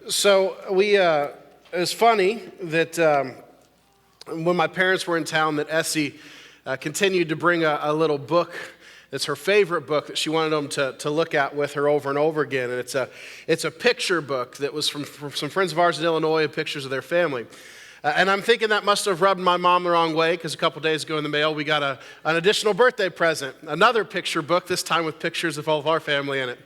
So it was funny that when my parents were in town, that Essie continued to bring a little book. It's her favorite book that she wanted them to look at with her over and over again. And it's a picture book that was from some friends of ours in Illinois, pictures of their family. And I'm thinking that must have rubbed my mom the wrong way, because a couple days ago in the mail, we got an additional birthday present, another picture book, this time with pictures of all of our family in it.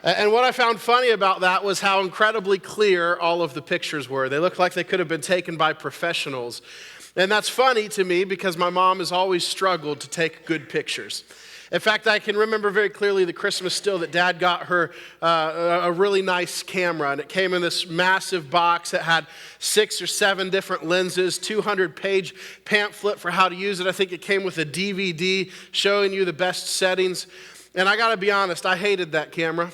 And what I found funny about that was how incredibly clear all of the pictures were. They looked like they could have been taken by professionals. And that's funny to me because my mom has always struggled to take good pictures. In fact, I can remember very clearly the Christmas still that Dad got her a really nice camera. And it came in this massive box that had 6 or 7 different lenses, 200-page pamphlet for how to use it. I think it came with a DVD showing you the best settings. And I got to be honest, I hated that camera.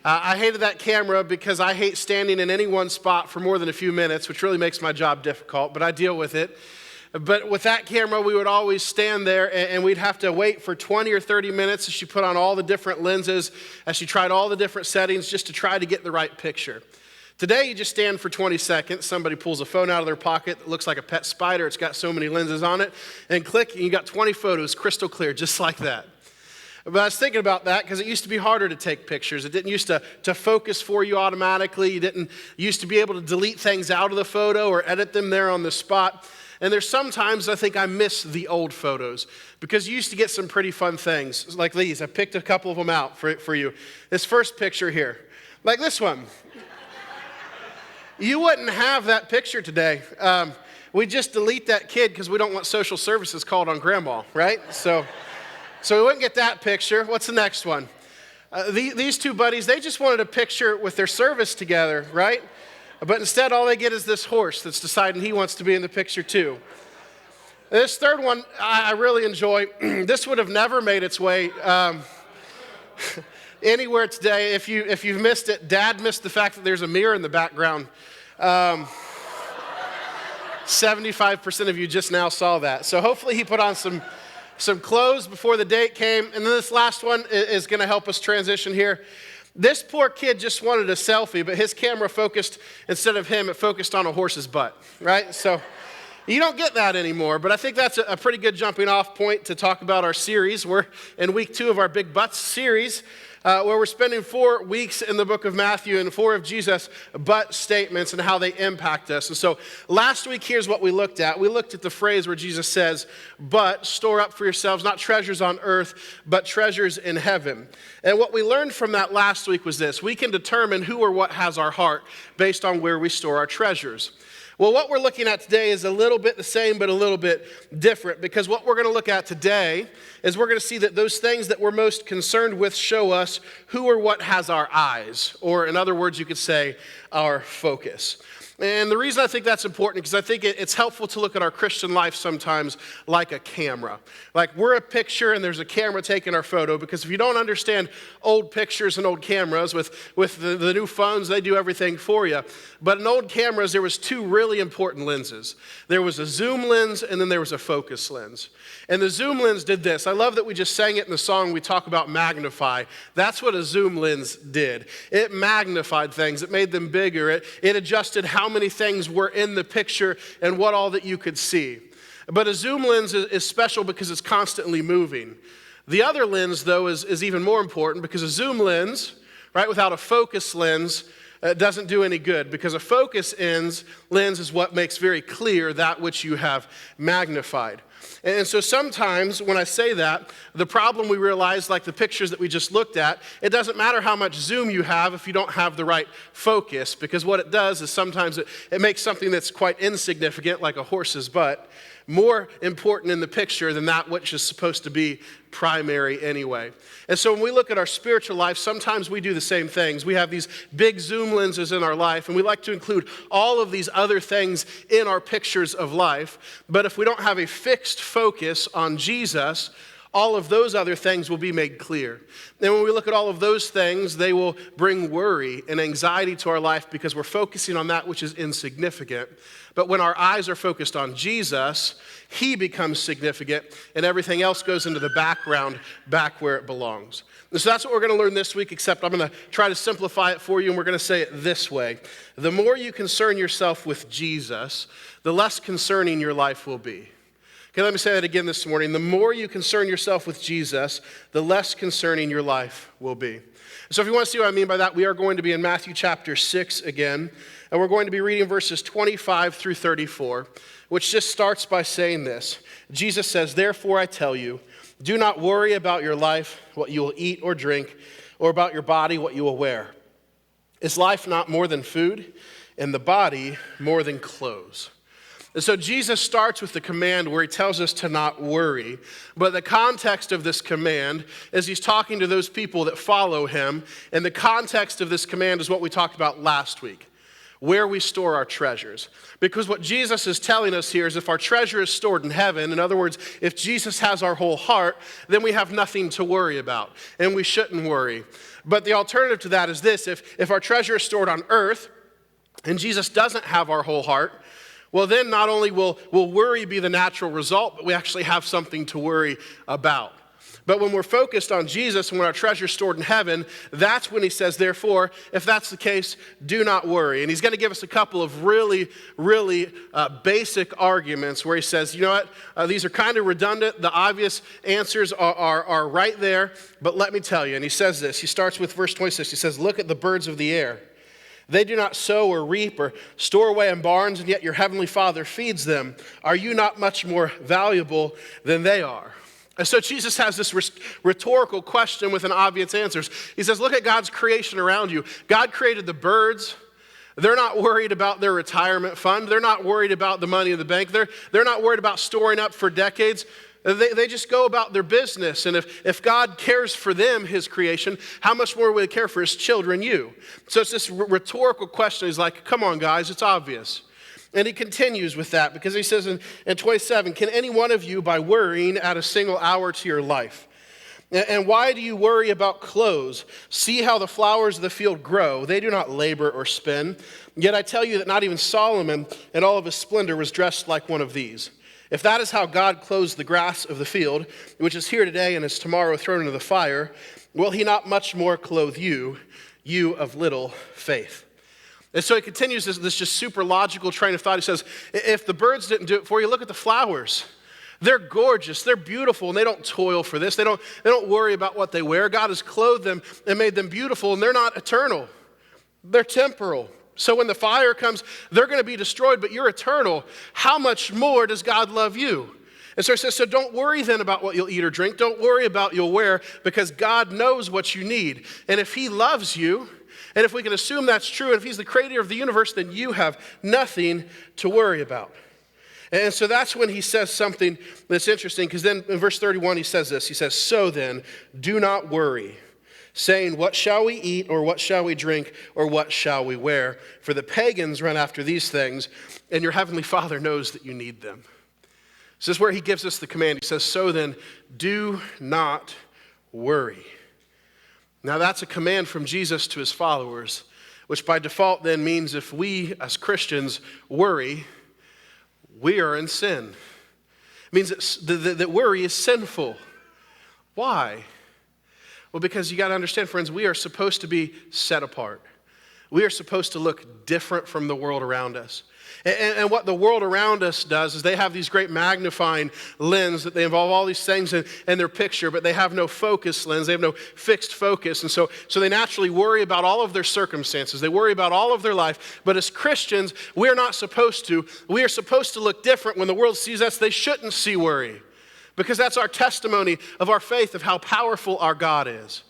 I hated that camera because I hate standing in any one spot for more than a few minutes, which really makes my job difficult, but I deal with it. But with that camera, we would always stand there and we'd have to wait for 20 or 30 minutes as she put on all the different lenses, as she tried all the different settings just to try to get the right picture. Today, you just stand for 20 seconds. Somebody pulls a phone out of their pocket that looks like a pet spider. It's got so many lenses on it. And click, and you got 20 photos crystal clear, just like that. But I was thinking about that because it used to be harder to take pictures. It didn't used to focus for you automatically. You used to be able to delete things out of the photo or edit them there on the spot. And there's sometimes I think I miss the old photos because you used to get some pretty fun things like these. I picked a couple of them out for you. This first picture here, like this one. You wouldn't have that picture today. We just delete that kid because we don't want social services called on grandma, right? So we wouldn't get that picture. What's the next one? These two buddies, they just wanted a picture with their service together, right? But instead, all they get is this horse that's deciding he wants to be in the picture too. This third one, I really enjoy. This would have never made its way anywhere today. If you've missed it, Dad missed the fact that there's a mirror in the background. 75% of you just now saw that. So hopefully he put on some clothes before the date came. And then this last one is going to help us transition here. This poor kid just wanted a selfie, but his camera focused, instead of him, it focused on a horse's butt, right? So you don't get that anymore, but I think that's a pretty good jumping off point to talk about our series. We're in week 2 of our Big Butts series, where we're spending 4 weeks in the book of Matthew and 4 of Jesus' but statements and how they impact us. And so last week, here's what we looked at. We looked at the phrase where Jesus says, but store up for yourselves not treasures on earth, but treasures in heaven. And what we learned from that last week was this: we can determine who or what has our heart based on where we store our treasures. Well, what we're looking at today is a little bit the same, but a little bit different, because what we're going to look at today is we're going to see that those things that we're most concerned with show us who or what has our eyes, or in other words, you could say our focus. And the reason I think that's important is because I think it's helpful to look at our Christian life sometimes like a camera. Like we're a picture and there's a camera taking our photo, because if you don't understand old pictures and old cameras, with the new phones, they do everything for you. But in old cameras, there was 2 really important lenses. There was a zoom lens and then there was a focus lens. And the zoom lens did this. I love that we just sang it in the song. We talk about magnify. That's what a zoom lens did. It magnified things. It made them bigger. It adjusted how many things were in the picture and what all that you could see. But a zoom lens is special because it's constantly moving. The other lens, though, is even more important, because a zoom lens, right, without a focus lens, doesn't do any good, because a focus lens is what makes very clear that which you have magnified. And so sometimes when I say that, the problem we realize, like the pictures that we just looked at, it doesn't matter how much zoom you have if you don't have the right focus, because what it does is sometimes it makes something that's quite insignificant, like a horse's butt, more important in the picture than that which is supposed to be primary anyway. And so when we look at our spiritual life, sometimes we do the same things. We have these big zoom lenses in our life, and we like to include all of these other things in our pictures of life. But if we don't have a fixed focus on Jesus, all of those other things will be made clear. And when we look at all of those things, they will bring worry and anxiety to our life because we're focusing on that which is insignificant. But when our eyes are focused on Jesus, he becomes significant and everything else goes into the background, back where it belongs. And so that's what we're going to learn this week, except I'm going to try to simplify it for you, and we're going to say it this way. The more you concern yourself with Jesus, the less concerning your life will be. Okay, let me say that again this morning. The more you concern yourself with Jesus, the less concerning your life will be. So if you want to see what I mean by that, we are going to be in Matthew chapter 6 again, and we're going to be reading verses 25 through 34, which just starts by saying this. Jesus says, "Therefore I tell you, do not worry about your life, what you will eat or drink, or about your body, what you will wear. Is life not more than food, and the body more than clothes?" And so Jesus starts with the command where he tells us to not worry. But the context of this command is he's talking to those people that follow him. And the context of this command is what we talked about last week, where we store our treasures. Because what Jesus is telling us here is if our treasure is stored in heaven, in other words, if Jesus has our whole heart, then we have nothing to worry about. And we shouldn't worry. But the alternative to that is this: if our treasure is stored on earth and Jesus doesn't have our whole heart, well, then not only will worry be the natural result, but we actually have something to worry about. But when we're focused on Jesus and when our treasure is stored in heaven, that's when he says, therefore, if that's the case, do not worry. And he's going to give us a couple of really basic arguments where he says, you know what, these are kind of redundant. The obvious answers are right there, but let me tell you. And he says this. He starts with verse 26. He says, look at the birds of the air. They do not sow or reap or store away in barns, and yet your heavenly Father feeds them. Are you not much more valuable than they are? And so Jesus has this rhetorical question with an obvious answer. He says, look at God's creation around you. God created the birds. They're not worried about their retirement fund. They're not worried about the money in the bank. They're not worried about storing up for decades. They just go about their business. And if God cares for them, his creation, how much more will he care for his children, you? So it's this rhetorical question. He's like, come on, guys, it's obvious. And he continues with that because he says in 27, can any one of you, by worrying, add a single hour to your life? And why do you worry about clothes? See how the flowers of the field grow. They do not labor or spin. Yet I tell you that not even Solomon in all of his splendor was dressed like one of these. If that is how God clothes the grass of the field, which is here today and is tomorrow thrown into the fire, will he not much more clothe you, you of little faith? And so he continues this just super logical train of thought. He says, if the birds didn't do it for you, look at the flowers. They're gorgeous, they're beautiful, and they don't toil for this. They don't worry about what they wear. God has clothed them and made them beautiful, and they're not eternal. They're temporal. So when the fire comes, they're going to be destroyed, but you're eternal. How much more does God love you? And so he says, so don't worry then about what you'll eat or drink. Don't worry about what you'll wear, because God knows what you need. And if he loves you, and if we can assume that's true, and if he's the creator of the universe, then you have nothing to worry about. And so that's when he says something that's interesting, because then in verse 31 he says this. He says, so then, do not worry, saying, what shall we eat, or what shall we drink, or what shall we wear? For the pagans run after these things, and your heavenly Father knows that you need them. This is where he gives us the command. He says, so then, do not worry. Now that's a command from Jesus to his followers, which by default then means if we as Christians worry, we are in sin. It means that worry is sinful. Why? Well, because you got to understand, friends, we are supposed to be set apart. We are supposed to look different from the world around us. And what the world around us does is they have these great magnifying lens that they involve all these things in their picture, but they have no focus lens. They have no fixed focus. And so they naturally worry about all of their circumstances. They worry about all of their life. But as Christians, we're not supposed to. We are supposed to look different. When the world sees us, they shouldn't see worry, because that's our testimony of our faith, of how powerful our God is.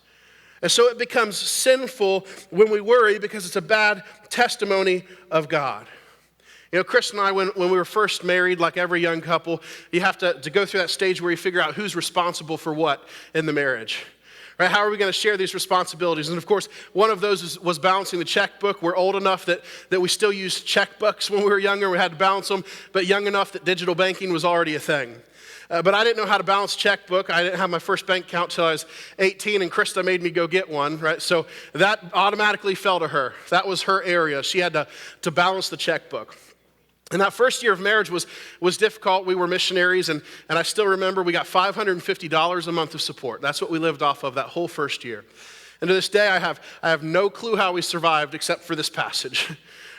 And so it becomes sinful when we worry, because it's a bad testimony of God. You know, Chris and I, when we were first married, like every young couple, you have to go through that stage where you figure out who's responsible for what in the marriage. Right? How are we going to share these responsibilities? And of course, one of those was balancing the checkbook. We're old enough that we still used checkbooks when we were younger. We had to balance them, but young enough that digital banking was already a thing. But I didn't know how to balance checkbook. I didn't have my first bank account till I was 18, and Krista made me go get one, right? So that automatically fell to her. That was her area. She had to balance the checkbook. And that first year of marriage was difficult. We were missionaries, and I still remember we got $550 a month of support. That's what we lived off of that whole first year. And to this day, I have no clue how we survived except for this passage.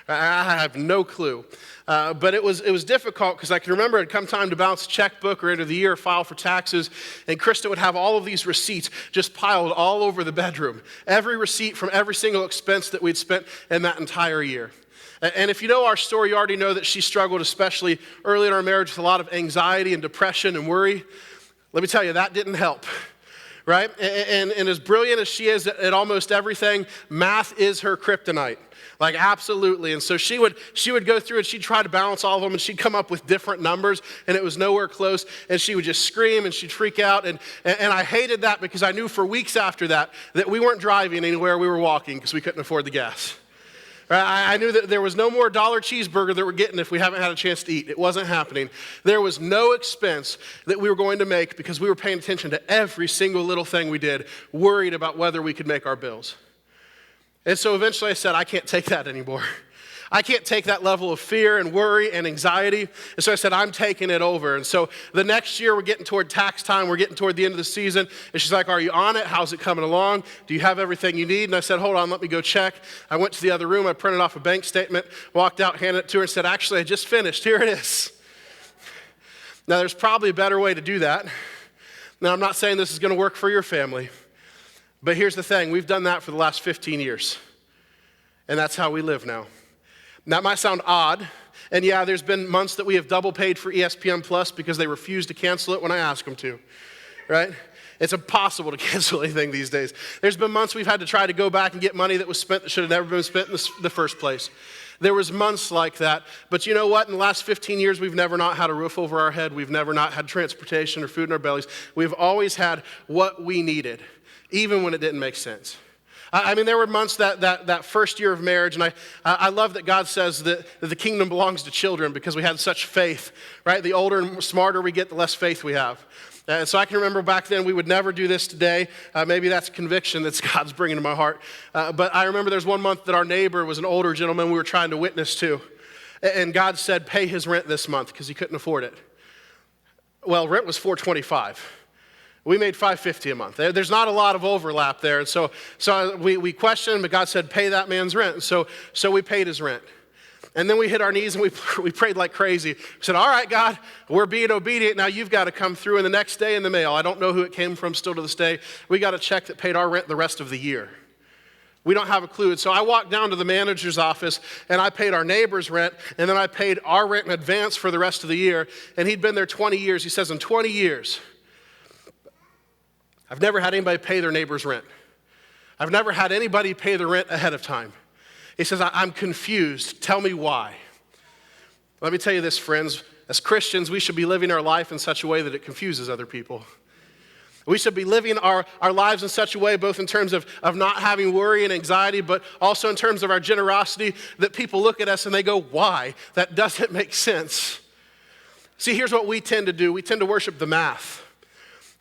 I have no clue. But it was difficult because I can remember it come time to balance a checkbook or end of the year, file for taxes, and Krista would have all of these receipts just piled all over the bedroom. Every receipt from every single expense that we'd spent in that entire year. And if you know our story, you already know that she struggled, especially early in our marriage, with a lot of anxiety and depression and worry. Let me tell you, that didn't help. Right? And as brilliant as she is at almost everything, math is her kryptonite. Like, absolutely. And so she would go through and she'd try to balance all of them, and she'd come up with different numbers, and it was nowhere close, and she would just scream and she'd freak out. And I hated that because I knew for weeks after that we weren't driving anywhere, we were walking because we couldn't afford the gas. I knew that there was no more dollar cheeseburger that we're getting if we haven't had a chance to eat. It wasn't happening. There was no expense that we were going to make because we were paying attention to every single little thing we did, worried about whether we could make our bills. And so eventually I said, I can't take that anymore. I can't take that level of fear and worry and anxiety. And so I said, I'm taking it over. And so the next year, we're getting toward tax time. We're getting toward the end of the season. And she's like, are you on it? How's it coming along? Do you have everything you need? And I said, hold on, let me go check. I went to the other room. I printed off a bank statement, walked out, handed it to her, and said, actually, I just finished. Here it is. Now, there's probably a better way to do that. Now, I'm not saying this is going to work for your family. But here's the thing. We've done that for the last 15 years. And that's how we live now. That might sound odd, and yeah, there's been months that we have double paid for ESPN Plus because they refuse to cancel it when I ask them to, right? It's impossible to cancel anything these days. There's been months we've had to try to go back and get money that was spent that should have never been spent in the first place. There was months like that, but you know what? In the last 15 years, we've never not had a roof over our head. We've never not had transportation or food in our bellies. We've always had what we needed, even when it didn't make sense. I mean, there were months that first year of marriage, and I love that God says that the kingdom belongs to children because we had such faith, right? The older and smarter we get, the less faith we have. And so I can remember back then we would never do this today. Maybe that's conviction that God's bringing to my heart. But I remember there's one month that our neighbor was an older gentleman we were trying to witness to. And God said, pay his rent this month because he couldn't afford it. Well, rent was $425. We made $550 a month. There's not a lot of overlap there. And so we questioned, but God said, pay that man's rent. And so we paid his rent. And then we hit our knees and we prayed like crazy. We said, all right, God, we're being obedient. Now you've got to come through. And the next day in the mail, I don't know who it came from still to this day, we got a check that paid our rent the rest of the year. We don't have a clue. And so I walked down to the manager's office and I paid our neighbor's rent, and then I paid our rent in advance for the rest of the year. And he'd been there 20 years. He says, in 20 years, I've never had anybody pay their neighbor's rent. I've never had anybody pay the rent ahead of time. He says, I'm confused. Tell me why. Let me tell you this, friends. As Christians, we should be living our life in such a way that it confuses other people. We should be living our lives in such a way, both in terms of not having worry and anxiety, but also in terms of our generosity, that people look at us and they go, why? That doesn't make sense. See, here's what we tend to do. We tend to worship the math.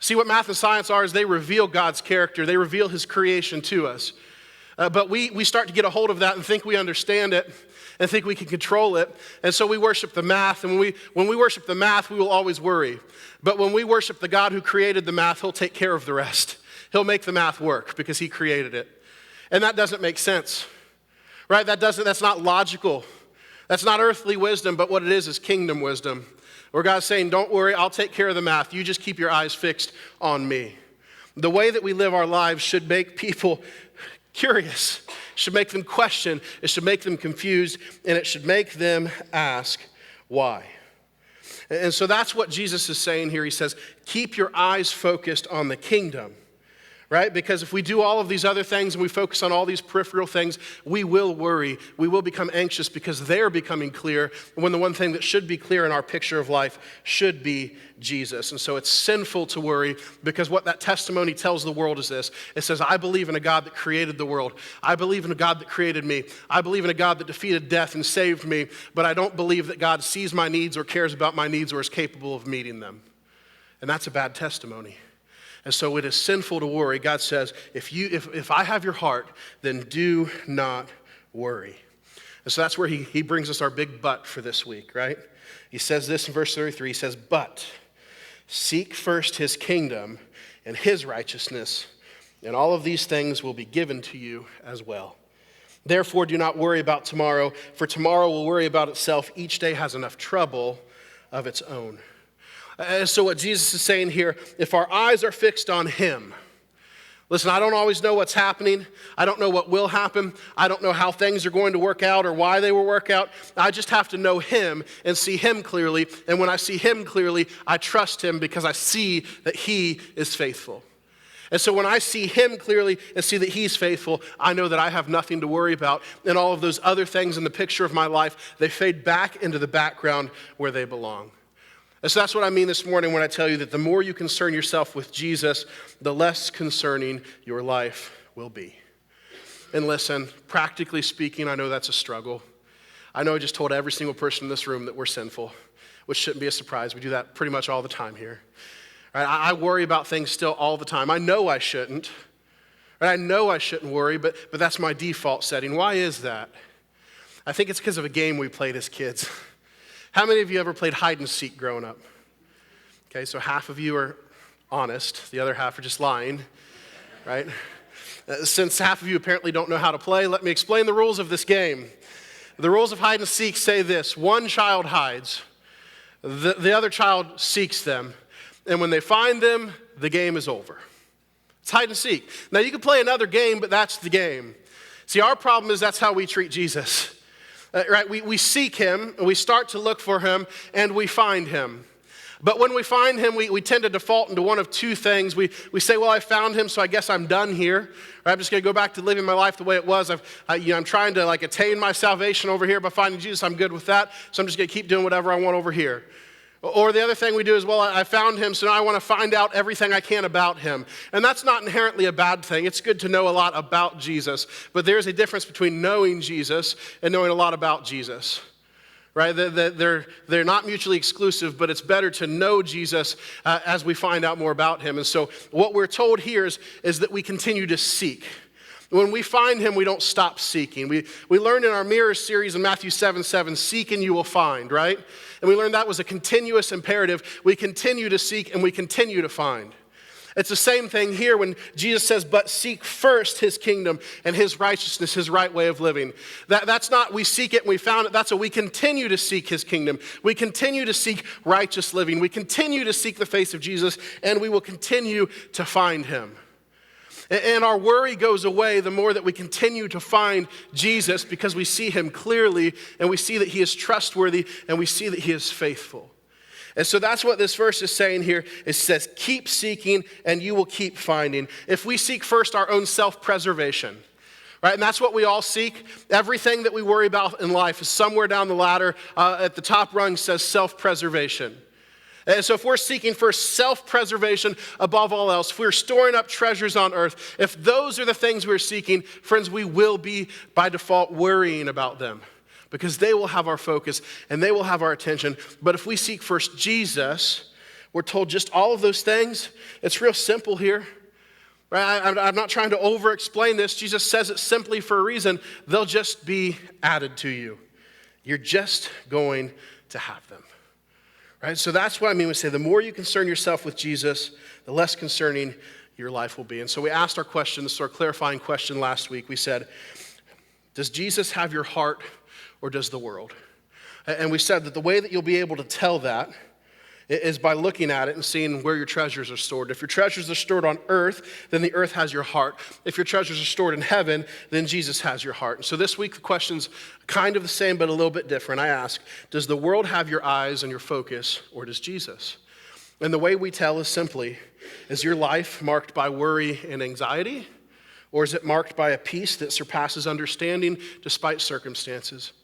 See, what math and science are is they reveal God's character. They reveal his creation to us. But we start to get a hold of that and think we understand it and think we can control it. And so we worship the math. And when we worship the math, we will always worry. But when we worship the God who created the math, he'll take care of the rest. He'll make the math work because he created it. And that doesn't make sense, right? That's not logical. That's not earthly wisdom, but what it is kingdom wisdom. Where God's saying, don't worry, I'll take care of the math. You just keep your eyes fixed on me. The way that we live our lives should make people curious. It should make them question. It should make them confused. And it should make them ask why. And so that's what Jesus is saying here. He says, keep your eyes focused on the kingdom. Right? Because if we do all of these other things and we focus on all these peripheral things, we will worry. We will become anxious because they're becoming clear when the one thing that should be clear in our picture of life should be Jesus. And so it's sinful to worry because what that testimony tells the world is this. It says, I believe in a God that created the world. I believe in a God that created me. I believe in a God that defeated death and saved me, but I don't believe that God sees my needs or cares about my needs or is capable of meeting them. And that's a bad testimony. And so it is sinful to worry. God says, if I have your heart, then do not worry. And so that's where he brings us our big but for this week, right? He says this in verse 33. He says, but seek first his kingdom and his righteousness, and all of these things will be given to you as well. Therefore, do not worry about tomorrow, for tomorrow will worry about itself. Each day has enough trouble of its own. So what Jesus is saying here, if our eyes are fixed on him, listen, I don't always know what's happening. I don't know what will happen. I don't know how things are going to work out or why they will work out. I just have to know him and see him clearly. And when I see him clearly, I trust him because I see that he is faithful. And so when I see him clearly and see that he's faithful, I know that I have nothing to worry about. And all of those other things in the picture of my life, they fade back into the background where they belong. And so that's what I mean this morning when I tell you that the more you concern yourself with Jesus, the less concerning your life will be. And listen, practically speaking, I know that's a struggle. I know I just told every single person in this room that we're sinful, which shouldn't be a surprise. We do that pretty much all the time here. Right? I worry about things still all the time. I know I shouldn't. Right? I know I shouldn't worry, but that's my default setting. Why is that? I think it's because of a game we played as kids. How many of you ever played hide and seek growing up? Okay, so half of you are honest. The other half are just lying, right? Since half of you apparently don't know how to play, let me explain the rules of this game. The rules of hide and seek say this: one child hides, the other child seeks them, and when they find them, the game is over. It's hide and seek. Now, you can play another game, but that's the game. See, our problem is that's how we treat Jesus. Right? We seek him, and we start to look for him, and we find him. But when we find him, we tend to default into one of two things. We say, well, I found him, so I guess I'm done here. Right? I'm just going to go back to living my life the way it was. I'm trying to attain my salvation over here by finding Jesus. I'm good with that, so I'm just going to keep doing whatever I want over here. Or the other thing we do is, well, I found him, so now I want to find out everything I can about him. And that's not inherently a bad thing. It's good to know a lot about Jesus. But there's a difference between knowing Jesus and knowing a lot about Jesus. Right? They're not mutually exclusive, but it's better to know Jesus as we find out more about him. And so what we're told here is that we continue to seek. When we find him, we don't stop seeking. We learned in our Mirror series in Matthew 7:7, seek and you will find, right? And we learned that was a continuous imperative. We continue to seek and we continue to find. It's the same thing here when Jesus says, but seek first his kingdom and his righteousness, his right way of living. That's not we seek it and we found it. That's we continue to seek his kingdom. We continue to seek righteous living. We continue to seek the face of Jesus, and we will continue to find him. And our worry goes away the more that we continue to find Jesus, because we see him clearly and we see that he is trustworthy and we see that he is faithful. And so that's what this verse is saying here. It says, keep seeking and you will keep finding. If we seek first our own self-preservation, right? And that's what we all seek. Everything that we worry about in life is somewhere down the ladder. At the top rung says self-preservation. And so if we're seeking for self-preservation above all else, if we're storing up treasures on earth, if those are the things we're seeking, friends, we will be by default worrying about them, because they will have our focus and they will have our attention. But if we seek first Jesus, we're told just all of those things. It's real simple here. Right? I'm not trying to over-explain this. Jesus says it simply for a reason. They'll just be added to you. You're just going to have them. Right? So that's what I mean when we say the more you concern yourself with Jesus, the less concerning your life will be. And so we asked our question, this is our clarifying question last week. We said, does Jesus have your heart or does the world? And we said that the way that you'll be able to tell that is by looking at it and seeing where your treasures are stored. If your treasures are stored on earth, then the earth has your heart. If your treasures are stored in heaven, then Jesus has your heart. And so this week the question's kind of the same but a little bit different. I ask, does the world have your eyes and your focus, or does Jesus? And the way we tell is simply, is your life marked by worry and anxiety, or is it marked by a peace that surpasses understanding despite circumstances?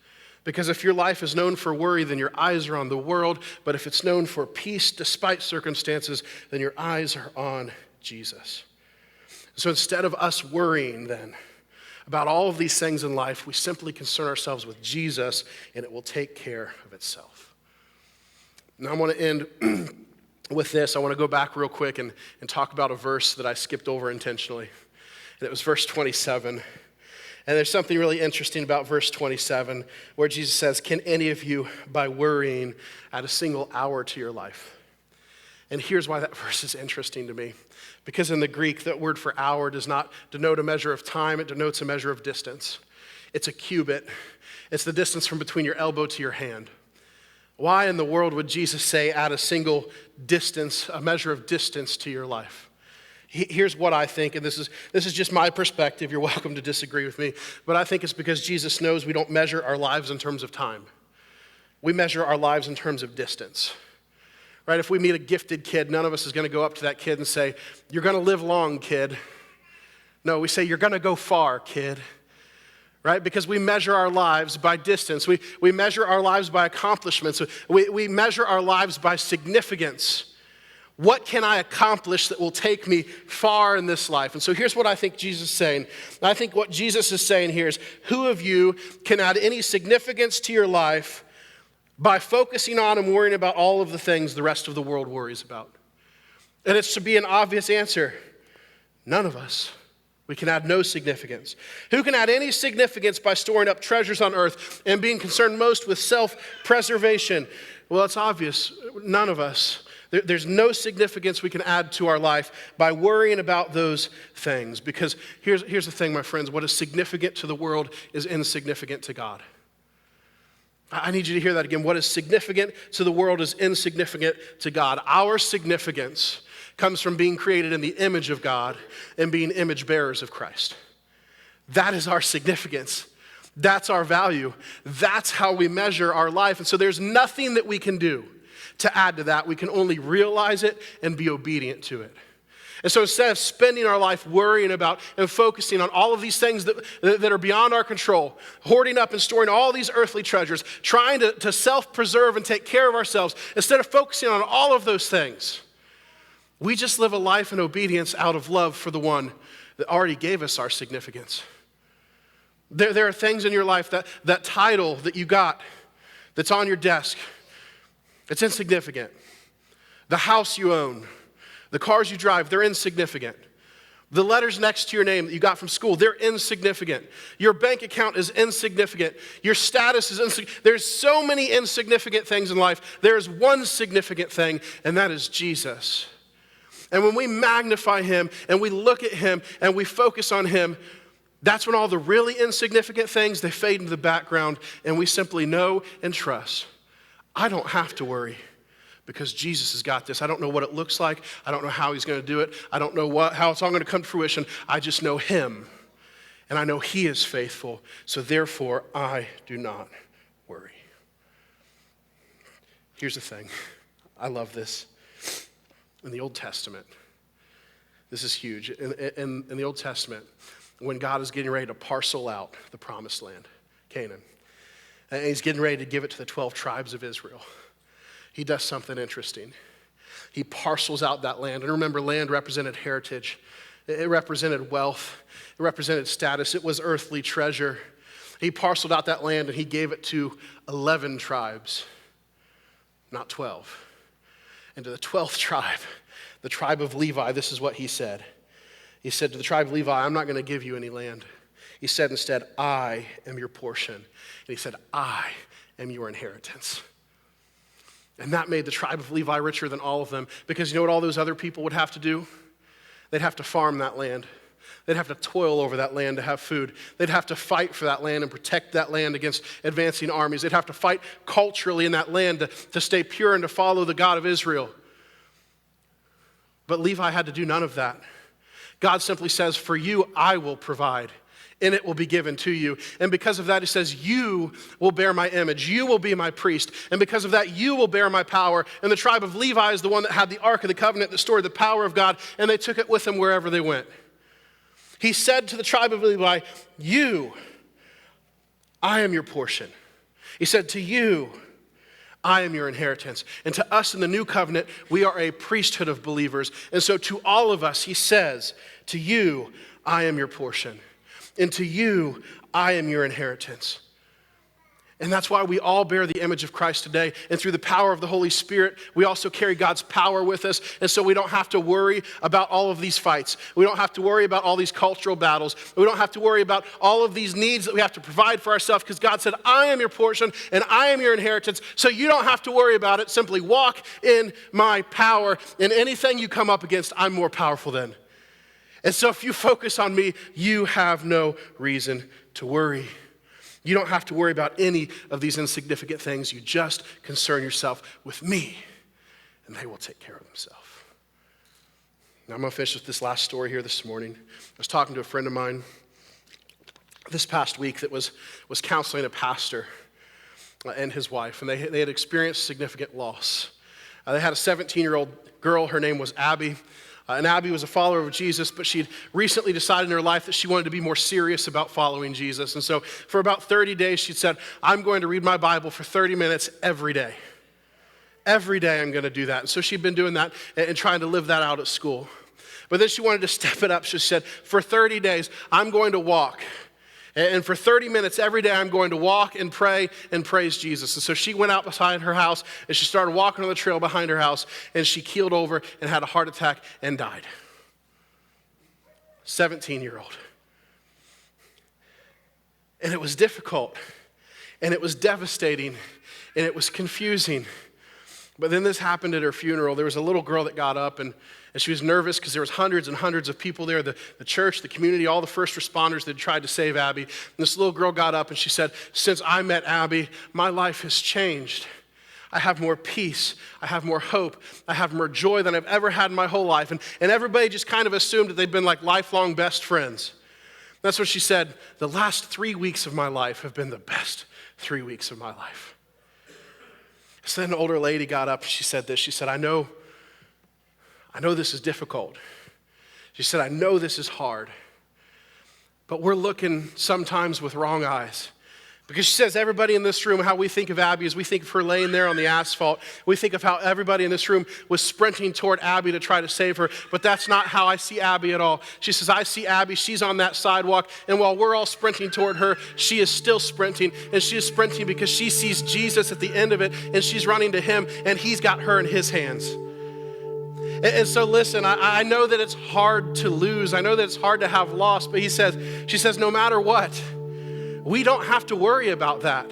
Because if your life is known for worry, then your eyes are on the world. But if it's known for peace despite circumstances, then your eyes are on Jesus. So instead of us worrying then about all of these things in life, we simply concern ourselves with Jesus, and it will take care of itself. Now I want to end with this, I want to go back real quick and talk about a verse that I skipped over intentionally. And it was verse 27. And there's something really interesting about verse 27 where Jesus says, can any of you, by worrying, add a single hour to your life? And here's why that verse is interesting to me. Because in the Greek, that word for hour does not denote a measure of time, it denotes a measure of distance. It's a cubit. It's the distance from between your elbow to your hand. Why in the world would Jesus say add a single distance, a measure of distance to your life? Here's what I think, and this is just my perspective. You're welcome to disagree with me, but I think it's because Jesus knows we don't measure our lives in terms of time. We measure our lives in terms of distance. Right? If we meet a gifted kid, none of us is going to go up to that kid and say, you're going to live long, kid. No, we say, you're going to go far, kid. Right? Because we measure our lives by distance. We measure our lives by accomplishments. We measure our lives by significance. What can I accomplish that will take me far in this life? And so here's what I think Jesus is saying. I think what Jesus is saying here is, who of you can add any significance to your life by focusing on and worrying about all of the things the rest of the world worries about? And it should be an obvious answer. None of us. We can add no significance. Who can add any significance by storing up treasures on earth and being concerned most with self-preservation? Well, it's obvious. None of us. There's no significance we can add to our life by worrying about those things. Because here's the thing, my friends. What is significant to the world is insignificant to God. I need you to hear that again. What is significant to the world is insignificant to God. Our significance comes from being created in the image of God and being image bearers of Christ. That is our significance. That's our value. That's how we measure our life. And so there's nothing that we can do to add to that. We can only realize it and be obedient to it. And so instead of spending our life worrying about and focusing on all of these things that are beyond our control, hoarding up and storing all these earthly treasures, trying to self-preserve and take care of ourselves, instead of focusing on all of those things, we just live a life in obedience out of love for the one that already gave us our significance. There are things in your life, that title that you got that's on your desk, it's insignificant. The house you own, the cars you drive, they're insignificant. The letters next to your name that you got from school, they're insignificant. Your bank account is insignificant. Your status is insignificant. There's so many insignificant things in life. There's one significant thing, and that is Jesus. And when we magnify him and we look at him and we focus on him, that's when all the really insignificant things, they fade into the background and we simply know and trust. I don't have to worry because Jesus has got this. I don't know what it looks like. I don't know how he's going to do it. I don't know how it's all going to come to fruition. I just know him, and I know he is faithful, so therefore I do not worry. Here's the thing. I love this. In the Old Testament, this is huge. In the Old Testament, when God is getting ready to parcel out the promised land, Canaan, and he's getting ready to give it to the 12 tribes of Israel, he does something interesting. He parcels out that land. And remember, land represented heritage. It represented wealth. It represented status. It was earthly treasure. He parceled out that land and he gave it to 11 tribes, not 12. And to the 12th tribe, the tribe of Levi, this is what he said. He said to the tribe of Levi, I'm not going to give you any land. He said instead, I am your portion. And he said, I am your inheritance. And that made the tribe of Levi richer than all of them, because you know what all those other people would have to do? They'd have to farm that land. They'd have to toil over that land to have food. They'd have to fight for that land and protect that land against advancing armies. They'd have to fight culturally in that land to stay pure and to follow the God of Israel. But Levi had to do none of that. God simply says, for you I will provide, and it will be given to you. And because of that, he says, you will bear my image. You will be my priest. And because of that, you will bear my power. And the tribe of Levi is the one that had the Ark of the Covenant that stored the power of God, and they took it with them wherever they went. He said to the tribe of Levi, I am your portion. He said to you, I am your inheritance. And to us in the new covenant, we are a priesthood of believers. And so to all of us, he says, to you, I am your portion. And to you, I am your inheritance. And that's why we all bear the image of Christ today. And through the power of the Holy Spirit, we also carry God's power with us. And so we don't have to worry about all of these fights. We don't have to worry about all these cultural battles. We don't have to worry about all of these needs that we have to provide for ourselves, because God said, I am your portion and I am your inheritance. So you don't have to worry about it. Simply walk in my power. And anything you come up against, I'm more powerful than. And so if you focus on me, you have no reason to worry. You don't have to worry about any of these insignificant things. You just concern yourself with me, and they will take care of themselves. Now, I'm going to finish with this last story here this morning. I was talking to a friend of mine this past week that was counseling a pastor and his wife, and they had experienced significant loss. They had a 17-year-old girl. Her name was Abby. And Abby was a follower of Jesus, but she'd recently decided in her life that she wanted to be more serious about following Jesus. And so for about 30 days, she'd said, I'm going to read my Bible for 30 minutes every day. Every day I'm going to do that. And so she'd been doing that and trying to live that out at school. But then she wanted to step it up. She said, for 30 days, I'm going to walk. And for 30 minutes every day, I'm going to walk and pray and praise Jesus. And so she went out beside her house and she started walking on the trail behind her house, and she keeled over and had a heart attack and died. 17-year-old. And it was difficult, and it was devastating, and it was confusing. But then this happened at her funeral. There was a little girl that got up, and she was nervous because there was hundreds and hundreds of people there, the church, the community, all the first responders that had tried to save Abby. And this little girl got up and she said, since I met Abby, my life has changed. I have more peace. I have more hope. I have more joy than I've ever had in my whole life. And everybody just kind of assumed that they'd been like lifelong best friends. That's what she said. The last 3 weeks of my life have been the best 3 weeks of my life. So then an older lady got up and she said this. She said, I know this is difficult. She said, I know this is hard, but we're looking sometimes with wrong eyes. Because she says everybody in this room, how we think of Abby is we think of her laying there on the asphalt. We think of how everybody in this room was sprinting toward Abby to try to save her, but that's not how I see Abby at all. She says, I see Abby, she's on that sidewalk, and while we're all sprinting toward her, she is still sprinting, and she is sprinting because she sees Jesus at the end of it, and she's running to him, and he's got her in his hands. And so listen, I know that it's hard to lose. I know that it's hard to have loss, but she says, no matter what, we don't have to worry about that.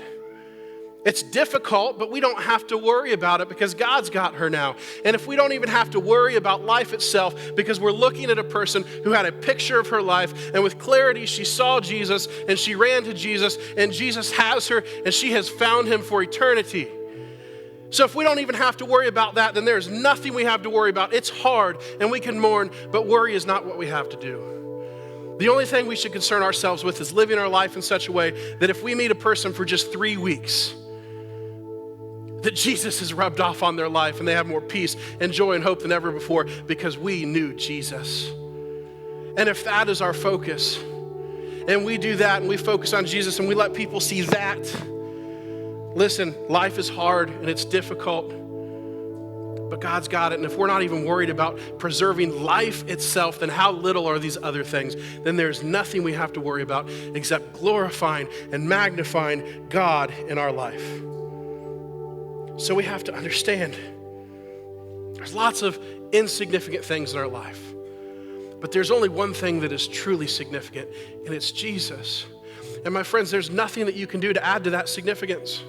It's difficult, but we don't have to worry about it because God's got her now. And if we don't even have to worry about life itself because we're looking at a person who had a picture of her life, and with clarity she saw Jesus and she ran to Jesus, and Jesus has her and she has found him for eternity. So if we don't even have to worry about that, then there's nothing we have to worry about. It's hard and we can mourn, but worry is not what we have to do. The only thing we should concern ourselves with is living our life in such a way that if we meet a person for just 3 weeks, that Jesus has rubbed off on their life and they have more peace and joy and hope than ever before because we knew Jesus. And if that is our focus, and we do that and we focus on Jesus and we let people see that, listen, life is hard and it's difficult, but God's got it. And if we're not even worried about preserving life itself, then how little are these other things? Then there's nothing we have to worry about except glorifying and magnifying God in our life. So we have to understand there's lots of insignificant things in our life, but there's only one thing that is truly significant, and it's Jesus. And my friends, there's nothing that you can do to add to that significance.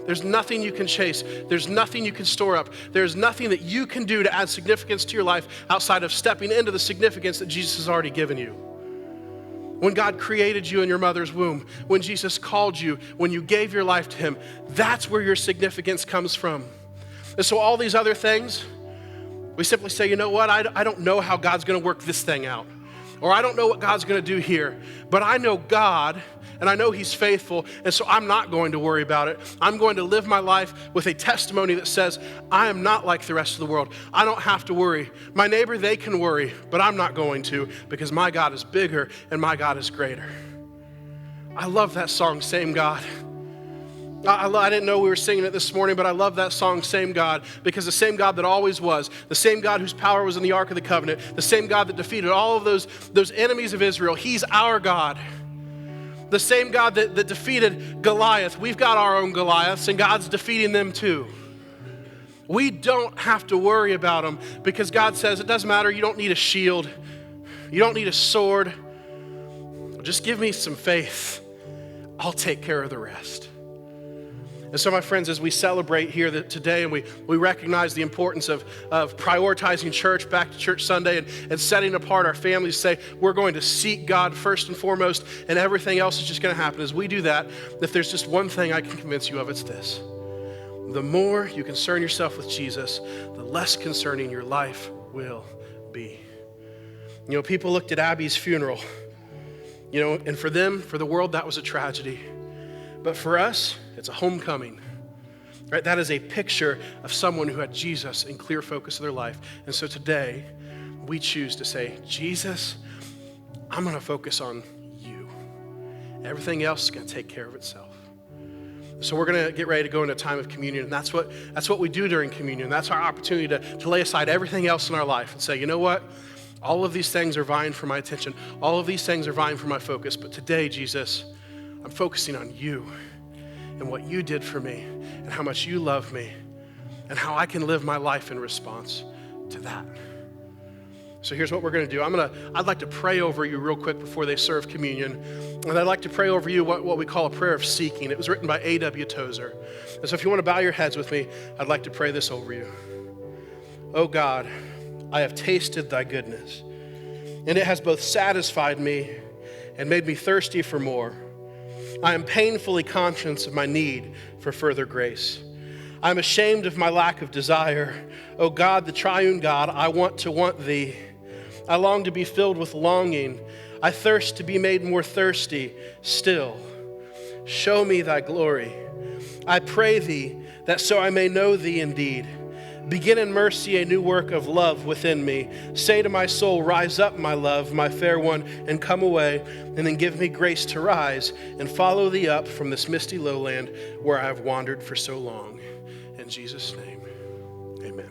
There's nothing you can chase. There's nothing you can store up. There's nothing that you can do to add significance to your life outside of stepping into the significance that Jesus has already given you. When God created you in your mother's womb, when Jesus called you, when you gave your life to him, that's where your significance comes from. And so all these other things, we simply say, you know what, I don't know how God's gonna work this thing out. Or I don't know what God's gonna do here, but I know God, and I know he's faithful, and so I'm not going to worry about it. I'm going to live my life with a testimony that says, I am not like the rest of the world. I don't have to worry. My neighbor, they can worry, but I'm not going to because my God is bigger and my God is greater. I love that song, Same God. I didn't know we were singing it this morning, but I love that song, Same God, because the same God that always was, the same God whose power was in the Ark of the Covenant, the same God that defeated all of those enemies of Israel, he's our God. The same God that defeated Goliath, we've got our own Goliaths, and God's defeating them too. We don't have to worry about them because God says it doesn't matter. You don't need a shield. You don't need a sword. Just give me some faith. I'll take care of the rest. And so, my friends, as we celebrate here today and we recognize the importance of prioritizing church, back to church Sunday, and setting apart our families, say we're going to seek God first and foremost, and everything else is just going to happen. As we do that, if there's just one thing I can convince you of, it's this. The more you concern yourself with Jesus, the less concerning your life will be. You know, people looked at Abby's funeral, you know, and for them, for the world, that was a tragedy. But for us, it's a homecoming, right? That is a picture of someone who had Jesus in clear focus of their life. And so today, we choose to say, Jesus, I'm going to focus on you. Everything else is going to take care of itself. So we're going to get ready to go into a time of communion, and that's what we do during communion. That's our opportunity to lay aside everything else in our life and say, you know what? All of these things are vying for my attention. All of these things are vying for my focus. But today, Jesus, I'm focusing on you and what you did for me and how much you love me and how I can live my life in response to that. So here's what we're going to do. I'd like to pray over you real quick before they serve communion. And I'd like to pray over you what we call a prayer of seeking. It was written by A.W. Tozer. And so if you want to bow your heads with me, I'd like to pray this over you. Oh God, I have tasted thy goodness, and it has both satisfied me and made me thirsty for more. I am painfully conscious of my need for further grace. I am ashamed of my lack of desire. O God, the triune God, I want thee. I long to be filled with longing. I thirst to be made more thirsty still. Show me thy glory. I pray thee that so I may know thee indeed. Begin in mercy a new work of love within me. Say to my soul, rise up, my love, my fair one, and come away, and then give me grace to rise and follow thee up from this misty lowland where I have wandered for so long. In Jesus' name, amen.